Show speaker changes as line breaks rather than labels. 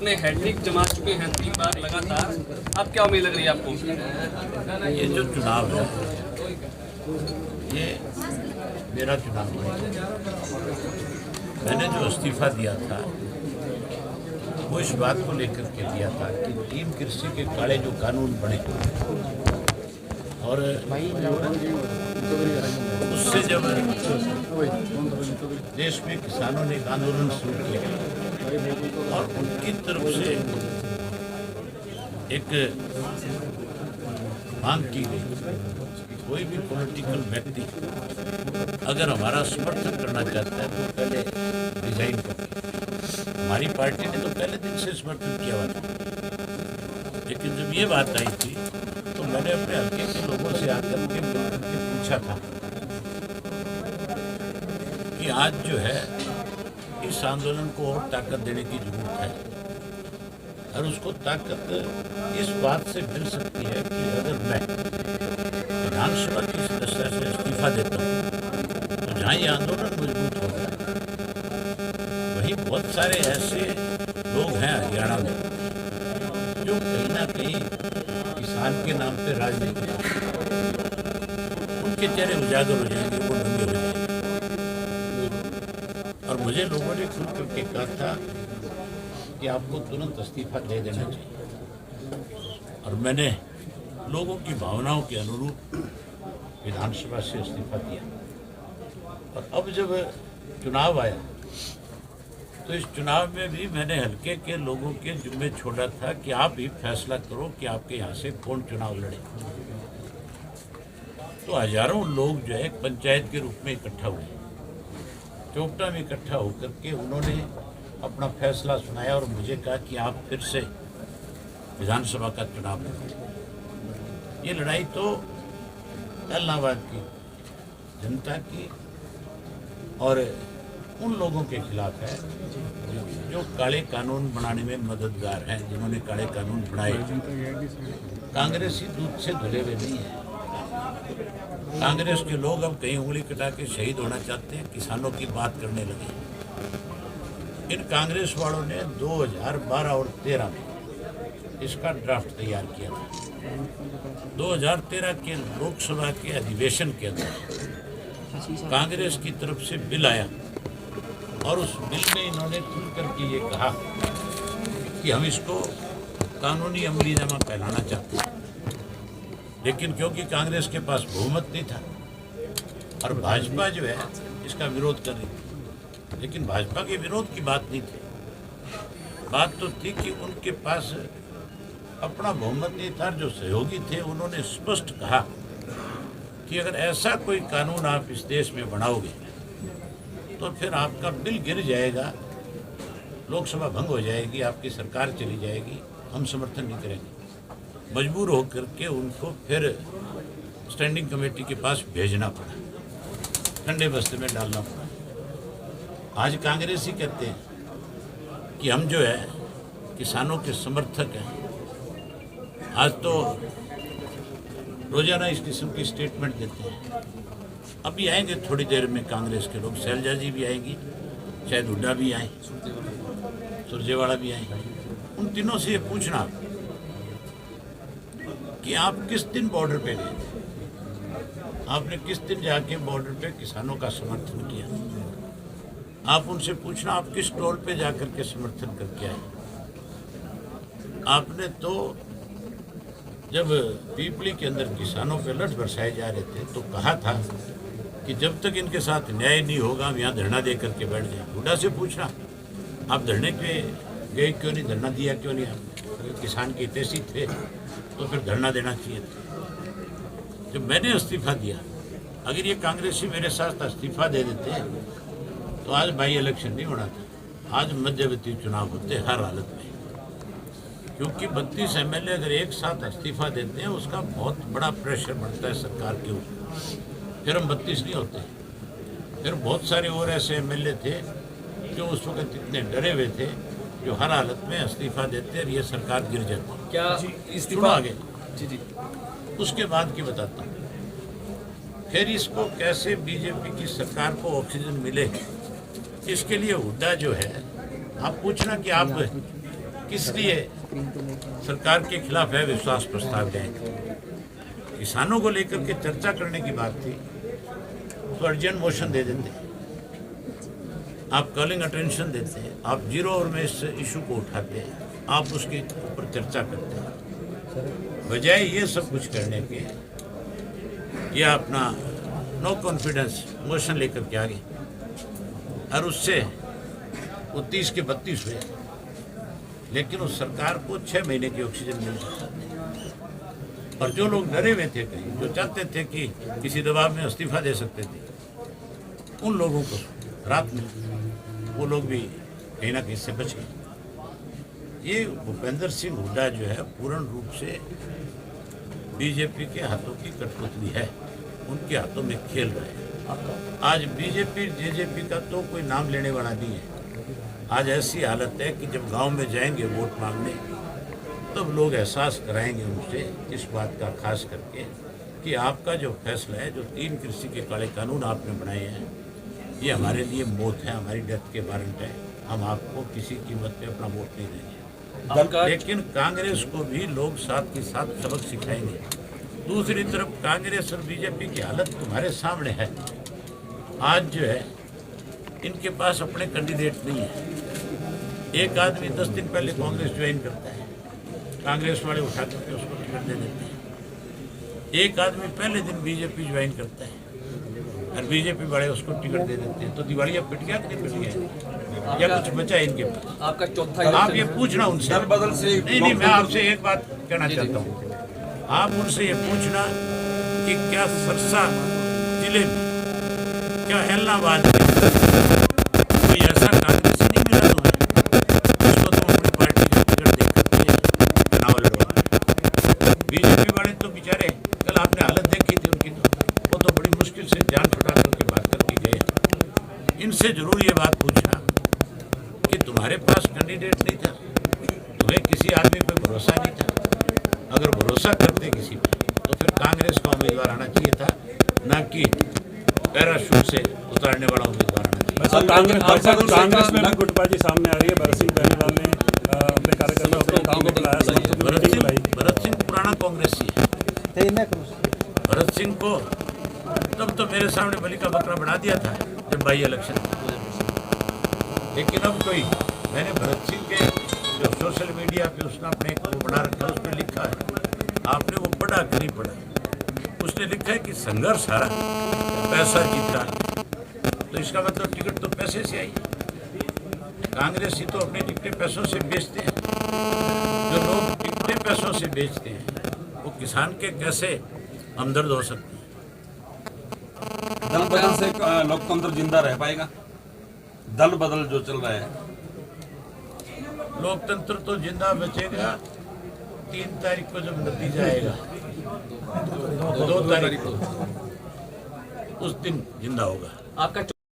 अपने हैट्रिक जमा चुके हैं 3 बार लगातार, अब क्या उम्मीद लग रही है आपको?
ये जो चुनाव है ये मेरा चुनाव है। मैंने जो इस्तीफा दिया था वो इस बात को लेकर के दिया था कि टीम कृषि के काले जो कानून बने और उससे जब देश में किसानों ने आंदोलन शुरू किया और उनकी तरफ से एक मांग की गई, कोई भी पॉलिटिकल व्यक्ति अगर हमारा समर्थन करना चाहता है तो पहले रिजाइन करे। हमारी पार्टी ने तो पहले दिन से समर्थन किया हुआ था, लेकिन जब ये बात आई थी तो मैंने अपने हल्के के लोगों से आकर के पूछा था कि आज जो है इस आंदोलन को और ताकत देने की जरूरत है और उसको ताकत इस बात से मिल सकती है कि अगर मैं विधानसभा की सदस्यता से इस्तीफा देता हूँ तो जहाँ ये आंदोलन मजबूत होगा, वहीं बहुत सारे ऐसे लोग हैं हरियाणा में जो कहीं ना कहीं किसान के नाम पे राजनीति, उनके चेहरे उजागर हो जाएंगे, वो नंगे हो जाएंगे। और मुझे लोगों ने खुद करके कहा था कि आपको तुरंत इस्तीफा दे देना चाहिए और मैंने लोगों की भावनाओं के अनुरूप विधानसभा से इस्तीफा दिया। और अब जब चुनाव आया तो इस चुनाव में भी मैंने हल्के के लोगों के जिम्मे छोड़ा था कि आप ही फैसला करो कि आपके यहाँ से कौन चुनाव लड़े। तो हजारों लोग जो है पंचायत के रूप में इकट्ठा हुए, चौपटा में इकट्ठा होकर के उन्होंने अपना फैसला सुनाया और मुझे कहा कि आप फिर से विधानसभा का चुनाव लड़ें। ये लड़ाई तो इलाहाबाद की जनता की और उन लोगों के खिलाफ है जो काले कानून बनाने में मददगार हैं, जिन्होंने काले कानून बनाए। कांग्रेसी दूध से धुले हुए नहीं है। कांग्रेस के लोग अब कहीं उंगली कटा के शहीद होना चाहते हैं, किसानों की बात करने लगे। इन कांग्रेस वालों ने 2012 और 13 में इसका ड्राफ्ट तैयार किया था। 2013 के लोकसभा के अधिवेशन के अंदर कांग्रेस की तरफ से बिल आया और उस बिल में इन्होंने खुल करके ये कहा कि हम इसको कानूनी अमलीजामा कहलाना चाहते हैं, लेकिन क्योंकि कांग्रेस के पास बहुमत नहीं था और भाजपा जो है इसका विरोध कर रही थी, लेकिन भाजपा के विरोध की बात नहीं थी। बात तो थी कि उनके पास अपना बहुमत नहीं था। जो सहयोगी थे उन्होंने स्पष्ट कहा कि अगर ऐसा कोई कानून आप इस देश में बनाओगे तो फिर आपका बिल गिर जाएगा, लोकसभा भंग हो जाएगी, आपकी सरकार चली जाएगी, हम समर्थन नहीं करेंगे। मजबूर होकर के उनको फिर स्टैंडिंग कमेटी के पास भेजना पड़ा, ठंडे बस्ते में डालना पड़ा। आज कांग्रेसी कहते हैं कि हम जो है किसानों के समर्थक हैं। आज तो रोजाना इस किस्म की स्टेटमेंट देते हैं। अभी आएंगे थोड़ी देर में कांग्रेस के लोग, शैलजा जी भी आएंगी, शायद हुड्डा भी आए, सुरजेवाला भी आएंगे। उन तीनों से ये पूछना कि आप किस दिन बॉर्डर पे गए, आपने किस दिन जाके बॉर्डर पे किसानों का समर्थन किया। आप उनसे पूछना आप किस टोल पे जाकर के समर्थन करके आए। आपने तो जब पीपली के अंदर किसानों पे लठ बरसाए जा रहे थे तो कहा था कि जब तक इनके साथ न्याय नहीं होगा हम यहाँ धरना दे करके बैठ जाए। हुड्डा से पूछना आप धरने पे गए क्यों नहीं, धरना दिया क्यों नहीं। अगर किसान के हितैषी थे तो फिर धरना देना चाहिए था। जब मैंने इस्तीफा दिया, अगर ये कांग्रेसी मेरे साथ इस्तीफा दे देते तो आज बाई इलेक्शन नहीं होना था, आज मध्यवर्ती चुनाव होते हर हालत में। क्योंकि 32 एमएलए अगर एक साथ इस्तीफा देते हैं उसका बहुत बड़ा प्रेशर बढ़ता है सरकार के ऊपर, फिर हम 32 नहीं होते। फिर बहुत सारे और ऐसे एमएलए थे जो उस वक्त इतने डरे हुए थे जो हर हालत में इस्तीफा देते और ये सरकार गिर जाती।
क्या इस्तीफा
आगे जी उसके बाद की बताता हूँ। फिर इसको कैसे बीजेपी की सरकार को ऑक्सीजन मिले, इसके लिए हुड्डा जो है, आप पूछना कि आप किस लिए सरकार के खिलाफ है विश्वास प्रस्ताव जाए? किसानों को लेकर के चर्चा करने की बात थी तो अर्जेंट मोशन दे देते, आप कॉलिंग अटेंशन देते हैं, आप 0 ओवर में इस इशू को उठाते हैं, आप उसके ऊपर चर्चा करते हैं। बजाय ये सब कुछ करने के ये अपना नो कॉन्फिडेंस मोशन लेकर के आ गए और उससे वो 30 के 32 हुए, लेकिन उस सरकार को 6 महीने की ऑक्सीजन मिल रही। और जो लोग डरे हुए थे, कहीं जो चाहते थे कि किसी दबाव में इस्तीफा दे सकते थे, उन लोगों को रात में वो लोग भी कहीं ना कहीं से बच गए। ये भूपेंद्र सिंह हुड्डा जो है पूर्ण रूप से बीजेपी के हाथों की कठपुतली है, उनके हाथों में खेल रहे हैं। आज बीजेपी जेजेपी का तो कोई नाम लेने वाला नहीं है। आज ऐसी हालत है कि जब गांव में जाएंगे वोट मांगने तब लोग एहसास कराएंगे उनसे इस बात का, खास करके कि आपका जो फैसला है, जो 3 कृषि के काले कानून आपने बनाए हैं, ये हमारे लिए मौत है, हमारी डेथ के वारंट है। हम आपको किसी कीमत पे अपना वोट नहीं देंगे। लेकिन कांग्रेस को भी लोग साथ के साथ सबक सिखाएंगे। दूसरी तरफ कांग्रेस और बीजेपी की हालत तुम्हारे सामने है। आज जो है इनके पास अपने कैंडिडेट नहीं है। एक आदमी 10 दिन पहले कांग्रेस ज्वाइन करता है, कांग्रेस वाले उठा करके उसको टिकट दे देते हैं। एक आदमी पहले दिन बीजेपी ज्वाइन करता है और बीजेपी वाले उसको टिकट दे देते हैं। तो दिवालिया पिट गया कि नहीं पिट गया, या कुछ बचा है इनके पास?
आपका चौथा
आप ये पूछना उनसे।
दल बदल से
नहीं, मैं आपसे एक बात कहना चाहता हूँ। आप उनसे ये पूछना कि क्या सरसा जिले में, क्या एलनाबाद में कोई ऐसा कांग्रेस नहीं मिला तुम्हें उसको तुम अपनी पार्टी का टिकट दे करके चुनाव लड़वा? बीजेपी वाले तो बेचारे, कल आपने हालत देखी थी उनकी, तो वो तो बड़ी मुश्किल से जान छुड़ा करके बात करके गए। इनसे जरूर ये बात पूछना कि तुम्हारे पास कैंडिडेट नहीं था, तुम्हें किसी आदमी पे भरोसा नहीं था। अगर भरोसा करते किसी पे तो फिर कांग्रेस का उम्मीदवार आना चाहिए था, ना कि पैराशूट से उतारने वाला उम्मीदवार आना चाहिए।
कांग्रेस में भी गुटबाजी सामने आ रही है। भरत सिंह पहलवाल ने अपने कार्यकर्ताओं अपने गांव को बुलाया।
भरत सिंह पुराना कांग्रेसी है। भरत सिंह को तब तो मेरे सामने बलि का बकरा बना दिया था जब बाई इलेक्शन, लेकिन अब कोई, मैंने भरत सिंह के जो सोशल मीडिया पे उसने अपने एक वो बना रखा, उसमें लिखा है, आपने वो पढ़ा कि नहीं पढ़ा? उसने लिखा है कि संघर्ष हारा, पैसा जीता। तो इसका मतलब टिकट तो पैसे से आई। कांग्रेसी तो अपनी टिकटें पैसों से बेचते हैं। जो लोग टिकटें पैसों से बेचते हैं वो किसान के कैसे हमदर्द हो सकते हैं?
दल बदल से लोकतंत्र जिंदा रह पाएगा? दल बदल जो चल रहा है,
लोकतंत्र तो जिंदा बचेगा 3 तारीख को जब नतीजा आएगा, 2 तारीख को उस दिन जिंदा होगा।
आपका